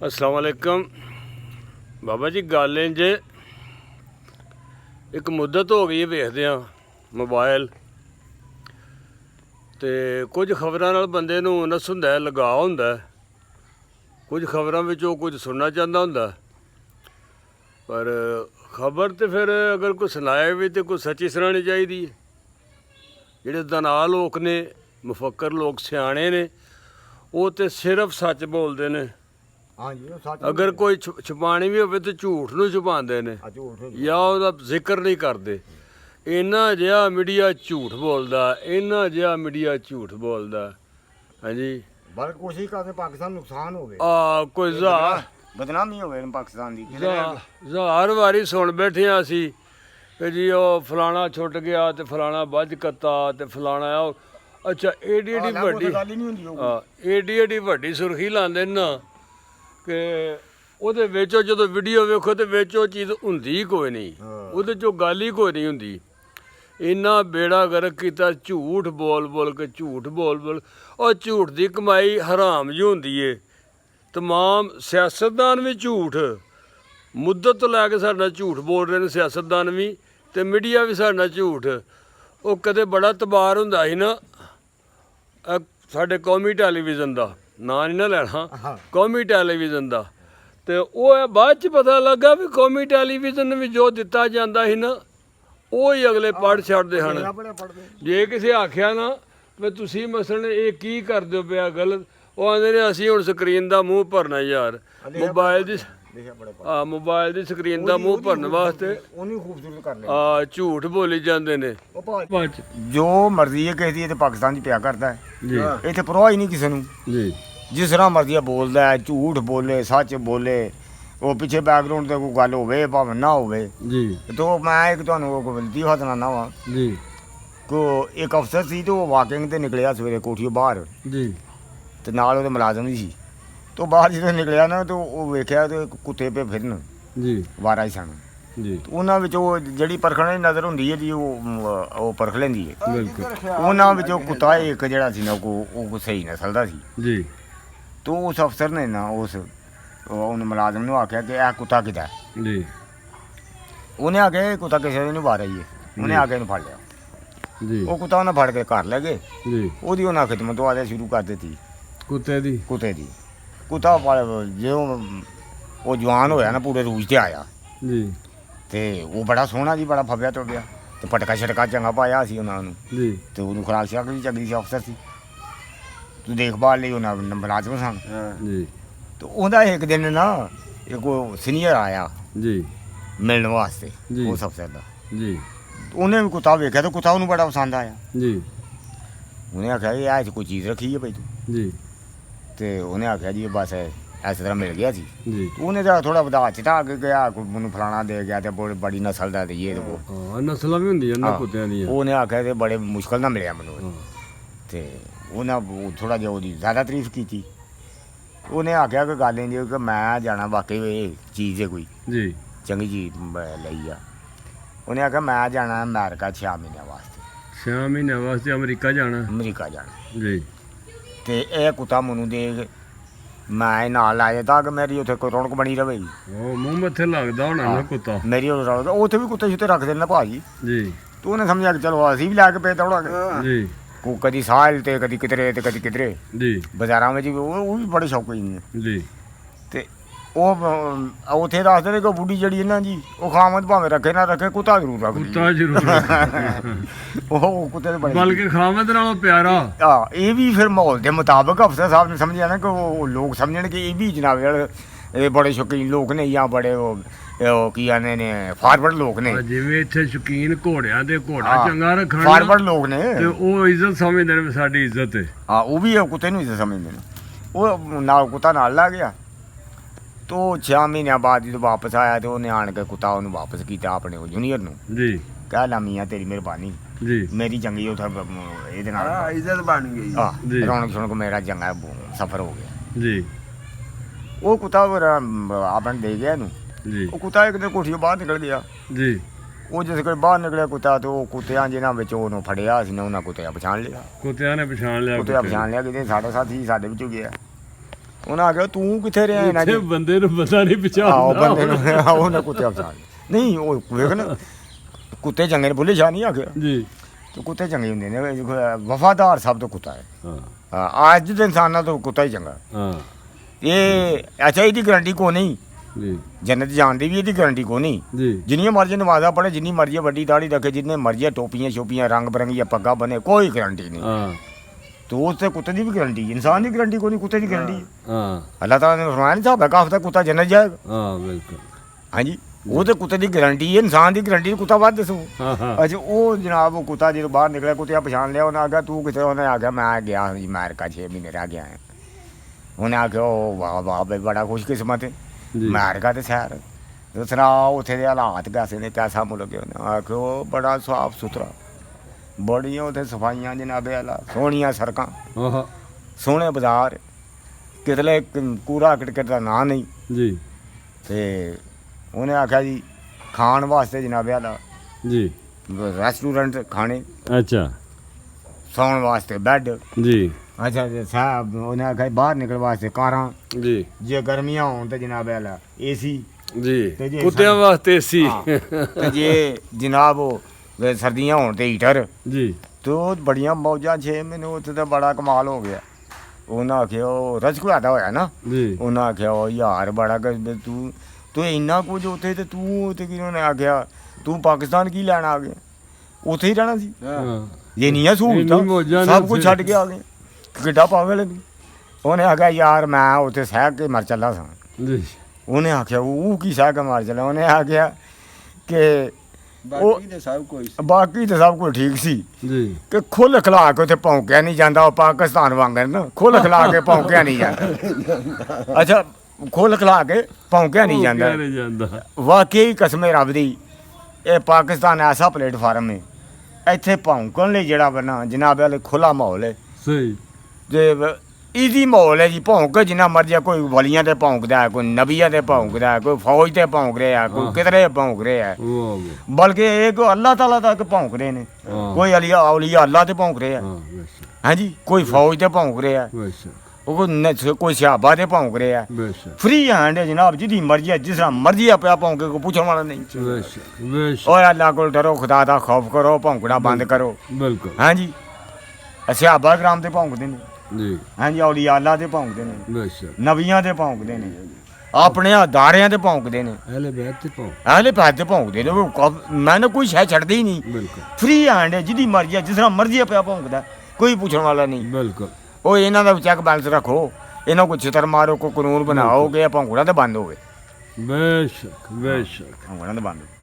अस्सलाम वालेकुम बाबा जी। गल इंज एक मुद्दत हो गई वेखदे मोबाइल तो कुछ खबरों नाल बंदे नूं नस हुंदा है, लगाव हुंदा है। कुछ खबरों विचों कुछ सुनना चाहता हुंदा, पर खबर तो फिर अगर कोई सुनाए भी तो कोई सच्ची सुनानी चाहिए। जिहड़े दना लोग ने, मुफक्कर लोग, सियाणे ने, वो तो सिर्फ सच बोलते हैं। अगर कोई छुपानी भी हो तो झूठ नूं छुपाते हैं या उसका जिक्र नहीं करते। इन्ना जिहा मीडिया झूठ बोलता, इन्ना जिहा मीडिया झूठ बोलता। हाँ जी, बल्कि कोशिश करते पाकिस्तान नुकसान हो गए, कोई बदनामी हो गए पाकिस्तान की। हर वारी सुन बैठे असी कि जी वो फलाना छुट गया तो फलाना बज कत्ता तो फलाना अच्छा एडी एडी वड्डी एडी एडी वड्डी सुर्खी लाते ना कि ਉਹਦੇ ਵਿੱਚ ਜਦੋਂ ਵੀਡੀਓ ਵੇਖੋ ਤੇ ਵਿੱਚ ਉਹ ਚੀਜ਼ ਹੁੰਦੀ ਹੀ ਕੋਈ ਨਹੀਂ, ਉਹਦੇ 'ਚੋਂ ਗੱਲ ਹੀ ਕੋਈ ਨਹੀਂ ਹੁੰਦੀ। ਇੰਨਾ ਬੇੜਾ ਗਰਕ ਕੀਤਾ ਝੂਠ ਬੋਲ ਬੋਲ ਕੇ, ਝੂਠ ਬੋਲ ਬੋਲ। ਉਹ ਝੂਠ ਦੀ ਕਮਾਈ ਹਰਾਮ ਜਿਹੀ ਹੁੰਦੀ ਏ। ਤਮਾਮ ਸਿਆਸਤਦਾਨ ਵੀ ਝੂਠ, ਮੁੱਦਤ ਤੋਂ ਲੈ ਕੇ ਸਾਡੇ ਨਾਲ ਝੂਠ ਬੋਲ ਰਹੇ ਨੇ ਸਿਆਸਤਦਾਨ ਵੀ, ਅਤੇ ਮੀਡੀਆ ਵੀ ਸਾਡੇ ਨਾਲ ਝੂਠ। ਉਹ ਕਦੇ ਬੜਾ ਤਬਾਰ ਹੁੰਦਾ ਸੀ ਨਾ ਸਾਡੇ ਕੌਮੀ ਟੈਲੀਵਿਜ਼ਨ ਦਾ ਨਾਂ ਨਹੀਂ ਨਾ ਲੈਣਾ, ਕੌਮੀ ਟੈਲੀਵਿਜ਼ਨ ਦਾ। ਅਤੇ ਉਹ ਬਾਅਦ 'ਚ ਪਤਾ ਲੱਗਾ ਵੀ ਕੌਮੀ ਟੈਲੀਵਿਜ਼ਨ ਵੀ ਜੋ ਦਿੱਤਾ ਜਾਂਦਾ ਸੀ ਨਾ ਉਹ ਹੀ ਅਗਲੇ ਪੜ੍ਹ ਛੱਡਦੇ ਹਨ। ਜੇ ਕਿਸੇ ਆਖਿਆ ਨਾ ਵੀ ਤੁਸੀਂ ਮਸਲਨ ਇਹ ਕੀ ਕਰਦੇ ਹੋ ਪਿਆ ਗਲਤ, ਉਹ ਆਉਂਦੇ ਨੇ ਅਸੀਂ ਹੁਣ ਸਕਰੀਨ ਦਾ ਮੂੰਹ ਭਰਨਾ ਯਾਰ, ਮੋਬਾਈਲ ਦੀ ਸਕਰੀਨ ਦਾ ਮੂੰਹ ਭਰਨ ਵਾਸਤੇ ਝੂਠ ਬੋਲੀ ਜਾਂਦੇ ਨੇ। ਜੋ ਮਰਜ਼ੀ ਹੈ ਕਿਸੇ ਦੀ ਤੇ ਪਾਕਿਸਤਾਨ 'ਚ ਪਿਆ ਕਰਦਾ ਹੈ, ਇੱਥੇ ਪਰਵਾਹ ਹੀ ਨਹੀਂ ਕਿਸੇ ਨੂੰ। ਜਿਸ ਤਰ੍ਹਾਂ ਮਰਜ਼ੀ ਬੋਲਦਾ ਹੈ, ਝੂਠ ਬੋਲੇ ਸੱਚ ਬੋਲੇ, ਉਹ ਪਿੱਛੇ ਬੈਕਗਰਾਉਂਡ ਤੇ ਕੋਈ ਗੱਲ ਹੋਵੇ ਭਾਵੇਂ ਨਾ ਹੋਵੇ ਜੀ। ਤਾਂ ਮੈਂ ਇੱਕ ਤੁਹਾਨੂੰ ਗਲਤੀ ਸੁਣਾਉਂਦਾ ਵਾਂ ਜੀ। ਕੋ ਇੱਕ ਅਫਸਰ ਸੀ ਤੇ ਉਹ ਵਾਕਿੰਗ ਤੇ ਨਿਕਲਿਆ ਸਵੇਰੇ ਕੋਠੀਓ ਬਾਹਰ ਜੀ, ਤੇ ਨਾਲ ਉਹਦੇ ਮੁਲਾਜ਼ਮ ਵੀ ਸੀ। ਤੋਂ ਬਾਹਰ ਜਦੋਂ ਨਿਕਲਿਆ ਨਾ ਤਾਂ ਉਹ ਵੇਖਿਆ ਤੇ ਕੁੱਤੇ ਪੇ ਫਿਰਨ ਜੀ, ਵਾਰਾ ਹੀ ਸਨ ਜੀ। ਉਹਨਾਂ ਵਿੱਚੋਂ ਜਿਹੜੀ ਪਰਖਣ ਦੀ ਨਜ਼ਰ ਹੁੰਦੀ ਹੈ ਜੀ ਉਹ ਪਰਖ ਲੈਂਦੀ ਹੈ। ਉਹਨਾਂ ਵਿੱਚੋਂ ਕੁੱਤਾ ਇੱਕ ਜਿਹੜਾ ਸੀ ਨਾ ਉਹ ਸਹੀ ਨਸਲ ਦਾ ਸੀ ਜੀ। तो उस अफसर ने ना उन मुलाजम ने आख्या कि यह कुत्ता किदा जी। उन्हें आख्या ये कुत्ता किसी ने मारा ही है, उन्हें आके फड़ लिया जी। वो कुत्ता उन्हें फड़ के घर ले गए जी। ओदी उन्हें खिदमत वाले शुरू कर दी कुत्ते दी। कुत्ता जो वो जवान होया ना पूरे रूज से आया जी, ते वो बड़ा सोहना जी, बड़ा फब्या तो गया, तो पटका छटका चंगा पाया सी उन्होंने जी। तो उन्होंने खुराक शराक भी चंगी सी, अफसर सी तो देखभाल ਲਈ ਉਹਨਾਂ ਮੁਲਾਜ਼ਮ ਸਨ ਜੀ। तो ਉਹਦਾ ਇੱਕ ਦਿਨ ਨਾ ਇੱਕ ਸੀਨੀਅਰ ਆਇਆ ਜੀ ਮਿਲਣ ਵਾਸਤੇ ਉਸ ਅਫਸਰ ਦਾ ਜੀ। ਉਹਨੇ ਵੀ ਕੁੱਤਾ ਵੇਖਿਆ ਤੇ ਕੁੱਤਾ ਉਹਨੂੰ ਬੜਾ ਪਸੰਦ ਆਇਆ ਜੀ। ਉਹਨੇ ਆਖਿਆ ਇਹ ਆ ਕੋਈ ਚੀਜ਼ ਰੱਖੀ ਹੈ ਭਾਈ ਤੂੰ ਜੀ। ਤੇ ਉਹਨੇ ਆਖਿਆ ਜੀ ਬਸ ਇਸ ਤਰ੍ਹਾਂ ਮਿਲ ਗਿਆ ਸੀ ਜੀ। ਉਹਨੇ ਤਾਂ ਥੋੜਾ ਵਧਾ ਚਟਾ ਕੇ ਗਿਆ, ਮੈਨੂੰ ਫਲਾਣਾ ਦੇ ਗਿਆ ਤੇ ਬੜੀ ਨਸਲ ਦਾ ਤੇ ਇਹ ਤੇ ਨਸਲਾਂ ਵੀ ਹੁੰਦੀਆਂ ਨਾ ਕੁੱਤਿਆਂ ਦੀਆਂ। ਉਹਨੇ ਆਖਿਆ ਤੇ ਬੜੇ ਮੁਸ਼ਕਲ ਨਾਲ ਮਿਲਿਆ ਮੈਨੂੰ। ਤੇ ਉਹਨਾਂ ਥੋੜ੍ਹਾ ਜਿਹਾ ਉਹਦੀ ਜ਼ਿਆਦਾ ਤਾਰੀਫ ਕੀਤੀ। ਉਹਨੇ ਆਖਿਆ ਕਿ ਗੱਲ ਇੰਝ ਕਿ ਮੈਂ ਜਾਣਾ ਵਾਕਈ ਇਹ ਚੀਜ਼ ਹੈ ਕੋਈ ਜੀ ਚੰਗੀ ਚੀਜ਼ ਲਈ ਆ। ਉਹਨੇ ਆਖਿਆ ਮੈਂ ਜਾਣਾ ਅਮਰੀਕਾ 6 ਮਹੀਨਿਆਂ ਵਾਸਤੇ। 6 ਮਹੀਨਿਆਂ ਵਾਸਤੇ ਅਮਰੀਕਾ ਜਾਣਾ ਜੀ। ਤੇ ਇਹ ਕੁੱਤਾ ਮੈਨੂੰ ਦੇ ਮੈਂ ਨਾਲ ਲਾਇਆ ਤਾਂ ਕਿ ਮੇਰੀ ਉੱਥੇ ਕੋਈ ਰੌਣਕ ਬਣੀ ਰਵੇ। ਉਹ ਮੂੰਹ ਮੱਥੇ ਲੱਗਦਾ ਹੋਣਾ ਨਾ ਕੁੱਤਾ ਮੇਰੀ ਰੌਣਕ। ਉੱਥੇ ਵੀ ਕੁੱਤੇ ਛੁੱਤੇ ਰੱਖਦੇ ਨੇ ਭਾਜੀ ਜੀ। ਤੂੰ ਉਹਨੇ ਸਮਝਿਆ ਕਿ ਚਲੋ ਅਸੀਂ ਵੀ ਲੈ ਕੇ ਪਏ ਦੌੜਾਂਗੇ ਜੀ। ਕੋ ਕਦੀ ਸਾਲ ਤੇ ਕਦੀ ਕਿਧਰੇ ਤੇ ਕਦੀ ਕਿਧਰੇ ਜੀ। ਬਾਜ਼ਾਰਾਂ ਵਿੱਚ ਉਹ ਵੀ ਬੜੇ ਸ਼ੌਕੀਨ ਨੇ ਜੀ। ਤੇ ਉਹ ਉੱਥੇ ਦੱਸਦੇ ਨੇ ਕਿ ਬੁੱਢੀ ਜਿਹੜੀ ਨਾ ਜੀ ਉਹ ਖਾਮਦ ਭਾਵੇਂ ਰੱਖੇ ਨਾ ਰੱਖੇ ਕੁੱਤਾ ਜ਼ਰੂਰ ਰੱਖਦੀ। ਕੁੱਤਾ ਜ਼ਰੂਰ ਉਹ ਕੁੱਤੇ ਦੇ ਬੜੇ ਬਲਕਿ ਖਾਮਦ ਨਾਲੋਂ ਪਿਆਰਾ। ਇਹ ਵੀ ਫਿਰ ਮਾਹੌਲ ਦੇ ਮੁਤਾਬਕ ਅਫਸਰ ਸਾਹਿਬ ਨੇ ਸਮਝਿਆ ਨਾ ਕਿ ਉਹ ਲੋਕ ਸਮਝਣ ਕਿ ਇਹ ਵੀ ਜਨਾਬ ਇਹ ਬੜੇ ਸ਼ੌਕੀਨ ਲੋਕ ਨੇ ਜਾਂ ਬੜੇ ਉਹ ਕੀ ਆਨੇ ਨੇ ਫਾਰਵਰਡ ਲੋਕ ਨੇ। ਜਿਵੇਂ ਇੱਥੇ ਸ਼ੌਕੀਨ ਘੋੜਿਆਂ ਦੇ ਘੋੜਾ ਚੰਗਾ ਰੱਖਣ ਫਾਰਵਰਡ ਲੋਕ ਨੇ ਤੇ ਉਹ ਇੱਜ਼ਤ ਸਮਝਦੇ ਨੇ ਸਾਡੀ ਇੱਜ਼ਤ ਹੈ। ਹਾਂ ਉਹ ਵੀ ਕੁੱਤੇ ਨੂੰ ਇੱਜ਼ਤ ਸਮਝਦੇ ਨੇ। ਉਹ ਨਾਲ ਕੁੱਤਾ ਨਾਲ ਲਾ ਗਿਆ। ਤੋ 6 ਮਹੀਨਿਆਂ ਬਾਅਦ ਜਦੋਂ ਵਾਪਸ ਆਇਆ ਤੇ ਉਹਨੇ ਆਣ ਕੇ ਕੁੱਤਾ ਉਹਨੂੰ ਵਾਪਸ ਕੀਤਾ ਆਪਣੇ ਉਹ ਜੂਨੀਅਰ ਨੂੰ ਜੀ। ਕਹਿ ਲਾ ਮੀਆਂ ਤੇਰੀ ਮਿਹਰਬਾਨੀ ਜੀ, ਮੇਰੀ ਚੰਗੀ ਉੱਥੇ ਇਹਦੇ ਨਾਲ ਇੱਜ਼ਤ ਬਣ ਗਈ ਜੀ। ਰੌਣਕ ਸੁਣ ਕੇ ਮੇਰਾ ਚੰਗਾ ਸਫ਼ਰ ਹੋ ਗਿਆ ਜੀ। ਉਹ ਕੁੱਤਾ ਆਪਣੇ ਦੇ ਗਿਆ ਇਹਨੂੰ ਜੀ। ਉਹ ਕੁੱਤਾ ਇੱਕ ਦਿਨ ਕੋਠੀਓ ਬਾਹਰ ਨਿਕਲ ਗਿਆ ਜੀ। ਉਹ ਜਿਸ ਕੋਈ ਬਾਹਰ ਨਿਕਲਿਆ ਕੁੱਤਾ ਤੇ ਉਹ ਕੁੱਤਿਆਂ ਜਿਹਨਾਂ ਵਿੱਚ ਉਹਨੂੰ ਫੜਿਆ ਸੀ ਨਾ ਉਹਨਾਂ ਕੁੱਤਿਆਂ ਪਛਾਣ ਲਿਆ। ਕੁੱਤਿਆਂ ਨੇ ਪਛਾਣ ਲਿਆ ਕਿਤੇ ਸਾਡਾ ਸਾਥੀ ਸਾਡੇ ਵਿੱਚੋਂ ਗਿਆ। ਉਹਨਾਂ ਆਖਿਆ ਤੂੰ ਕਿੱਥੇ ਰਿਹਾ ਇਹਨਾਂ ਇੱਥੇ ਜੀ ਬੰਦੇ ਨੂੰ ਪਤਾ ਨਹੀਂ ਆਹੋ ਪਛਾਣਦਾ ਬੰਦੇ ਨੂੰ ਉਹਨੇ ਕੁੱਤੇ ਪਛਾਣ ਨਹੀਂ ਉਹ ਵੇਖ ਨਾ ਕੁੱਤੇ ਚੰਗੇ ਨੇ ਬੁੱਲੇ ਸ਼ਾਹ ਨਹੀਂ ਆਖਿਆ ਜੀ ਤੇ ਕੁੱਤੇ ਚੰਗੇ ਹੁੰਦੇ ਨੇ ਵਫਾਦਾਰ ਸਭ ਤੋਂ ਕੁੱਤਾ ਹੈ ਹਾਂ ਹਾਂ ਅੱਜ ਦੇ ਇਨਸਾਨਾਂ ਤੋਂ ਕੁੱਤਾ ਹੀ ਚੰਗਾ ਹਾਂ ਇਹ ਅੱਛਾ ਇਹਦੀ ਗਰੰਟੀ ਕੋ ਨਹੀਂ ਜੀ ਜੰਨਤ ਜਾਣ ਦੀ ਵੀ ਇਹਦੀ ਗਰੰਟੀ ਕੋ ਨਹੀਂ ਜੀ ਜਿੰਨੀਆਂ ਮਰਜ਼ੀ ਨਮਾਜ਼ਾਂ ਪੜ੍ਹੇ ਜਿੰਨੀ ਮਰਜ਼ੀ ਵੱਡੀ ਦਾੜੀ ਰੱਖੇ ਜਿੰਨੇ ਮਰਜ਼ੀ ਟੋਪੀਆਂ ਛੋਪੀਆਂ ਰੰਗ ਬਰੰਗੀਆਂ ਪੱਗਾਂ ਬਣੇ ਕੋਈ ਗਰੰਟੀ ਨਹੀਂ ਹਾਂ तो उससे कुत्ते की भी गारंटी है इंसान की गारंटी को नहीं कुत्ते की गारंटी है ਹਾਂ अल्लाह ताला ने फरमाया नहीं साहब काफ तक कुत्ता जन्नत जाएगा ਹਾਂ ਬਿਲਕੁਲ हाँ जी वो तो कुत्ते की गारंटी है इंसान की गारंटी कुत्ता बाद दसो ਹਾਂ ਹਾਂ अच्छा वो जनाब वो कुत्ता जो बाहर निकला कुत्ते पछाण लिया उन्हें आख्या तू कितने उन्हें आख्या मैं गया जी अमेरिका 6 महीने रह गया है उन्हें आख्या ओ वाह वाह भाई बड़ा खुशकिस्मत है जी अमेरिका तो शहर दूसरा उत्थे दे हालात कैसे ने कैसा मुल्क है उन्हें आख्या बड़ा साफ सुथरा बड़ियां उत्थे सफाइयां जनाबे आला सोहणियां सड़कां ਹਾਂ सोहने बाजार कितले कूड़ा किटकट का ना नहीं ਜੀ ते उन्हें आख्या जी खान वास्ते जनाबे आला जी रेस्टोरेंट खाने अच्छा सौन वास्ते बेड जी अच्छा जी साहब उन्हें आख्या जी बाहर निकल वास्ते कारां जी जे गर्मियां होन ते जनाबे आला एसी जी ਤੇ ਜੇ ਕੁੱਤਿਆਂ ਵਾਸਤੇ ਸੀ ते जे जनाब सर्दियां होन ते हीटर जी तो बड़ियां मौजां 6 महीने उत्थे ते बड़ा कमाल हो गया उन्हें आख्या रजक पैदा होया ना जी उन्हें आख्या यार बड़ा तू इन्ना कुछ उत्थे ते तू ते कि उन्हें आख्या तू पाकिस्तान की लैन आ गया उत्थे ही रहना सी ਹਾਂ ये नहीं है ਇੰਨੀ ਮੌਜਾਂ सहूलतां ने सब कुछ उत्थे। छड्ड के आ गए किड्डा पागल है उन्हें आख्या यार मैं उत्थे सह के मर चला सा जी उन्हें आख्या वो की सह के मर चला उन्हें आख्या कि ਬਾਕੀ ਤੇ ਸਭ ਕੁਝ बाकी तो सब कुछ ठीक सी जी कि खुल खिला के उत्थे भौंकिया नहीं जाता वो पाकिस्तान वांगर ना खुल खिला के भौंकिया नहीं जाता अच्छा खुल खिला के भौंकिया नहीं जाता ਨਹੀਂ ਜਾਂਦਾ ਵਾਕਈ ਕਸਮੇ ਰੱਬ ਦੀ ਇਹ ਪਾਕਿਸਤਾਨ ਐਸਾ ਪਲੇਟਫਾਰਮ ਹੈ ਇੱਥੇ ਭੌਂਕਣ ਲਈ ਜਿਹੜਾ ਬਣਾ ਜਨਾਬ ਵਾਲੇ ਖੁੱਲਾ ਮਾਹੌਲ ਹੈ ਸਹੀ ਜੇ ਈਜ਼ੀ ਮਾਹੌਲ ਹੈ ਜੀ ਭੌਂਕ ਜਿੰਨਾ ਮਰਜ਼ੀ ਕੋਈ ਵਲੀਆਂ ਤੇ ਭੌਂਕਦਾ ਹੈ ਕੋਈ ਨਬੀਆਂ ਤੇ ਭੌਂਕਦਾ ਹੈ ਕੋਈ ਫੌਜ ਤੇ ਭੌਂਕ ਰਿਹਾ ਕੋਈ ਕਿਧਰੇ ਭੌਂਕ ਰਿਹਾ ਹੈ ਵਾਹ ਵਾਹ ਬਲਕਿ ਇਹ ਕੋ ਅੱਲਾਹ ਤਾਲਾ ਤੱਕ ਭੌਂਕ ਰਹੇ ਨੇ ਹਾਂ ਕੋਈ ਅਲੀਆ ਔਲੀਆ ਅੱਲਾਹ ਤੇ ਭੌਂਕ ਰਿਹਾ ਹਾਂ ਬੇਸ਼ੱਕ ਹਾਂਜੀ ਕੋਈ ਫੌਜ ਤੇ ਭੌਂਕ ਰਿਹਾ ਬੇਸ਼ੱਕ ਉਹ ਕੋਈ ਸਿਹਾਬਾ ਤੇ ਭੌਂਕ ਰਿਹਾ ਬੇਸ਼ੱਕ ਫ੍ਰੀ ਹੈਂਡ ਹੈ ਜਨਾਬ ਜਿਹਦੀ ਮਰਜ਼ੀ ਹੈ ਜਿਸ ਤਰ੍ਹਾਂ ਮਰਜ਼ੀ ਆਪਿਆ ਭੌਂਕੇ ਕੋਈ ਪੁੱਛਣ ਵਾਲਾ ਨਹੀਂ ਬੇਸ਼ੱਕ ਬੇਸ਼ੱਕ ਓਏ ਅੱਲਾਹ ਕੋਲ ਡਰੋ ਖੁਦਾ ਦਾ ਖੌਫ ਕਰੋ ਭੌਂਕਣਾ ਬੰਦ ਕਰੋ ਬਿਲਕੁਲ ਹਾਂਜੀ ਸਿਹਾਬਾ ਕਰਾਮ ਤੇ ਭੌਂਕਦੇ ਨੇ ਜੀ ਹਾਂਜੀ ਔਲੀਆ ਅੱਲਾਹ ਤੇ ਭੌਂਕਦੇ ਨੇ ਬੇਸ਼ੱਕ ਨਬੀਆਂ ਤੇ ਭੌਂਕਦੇ ਨੇ ਆਪਣੇ ਅਦਾਰਿਆਂ ਤੇ ਭੌਂਕਦੇ ਨੇ ਅਹਲੇ ਬੈਤ ਤੇ ਪਾਓ ਅਹਲੇ ਪੈਦ ਤੇ ਭੌਂਕਦੇ ਨੇ ਮੈਂ ਨਾ ਕੋਈ ਸ਼ੈ ਛੱਡਦੇ ਹੀ ਨਹੀਂ ਬਿਲਕੁਲ ਫ੍ਰੀ ਹੈਂਡ ਹੈ ਜਿਹਦੀ ਮਰਜ਼ੀ ਹੈ ਜਿਸ ਤਰ੍ਹਾਂ ਮਰਜ਼ੀ ਪਿਆ ਭੌਂਕਦਾ ਕੋਈ ਪੁੱਛਣ ਵਾਲਾ ਨਹੀਂ ਬਿਲਕੁਲ ਉਹ ਇਹਨਾਂ ਦਾ ਚੈੱਕ ਬੈਲੈਂਸ ਰੱਖੋ ਇਹਨਾਂ ਕੋ ਛਿੱਤਰ ਮਾਰੋ ਕੋ ਕਾਨੂੰਨ ਬਣਾਓਗੇ ਭੌਂਕਣਾ ਤੇ ਬੰਦ ਹੋਵੇ ਬੇਸ਼ੱਕ ਬੇਸ਼ੱਕ ਭੌਂਕਣਾ ਤੇ ਬੰਦ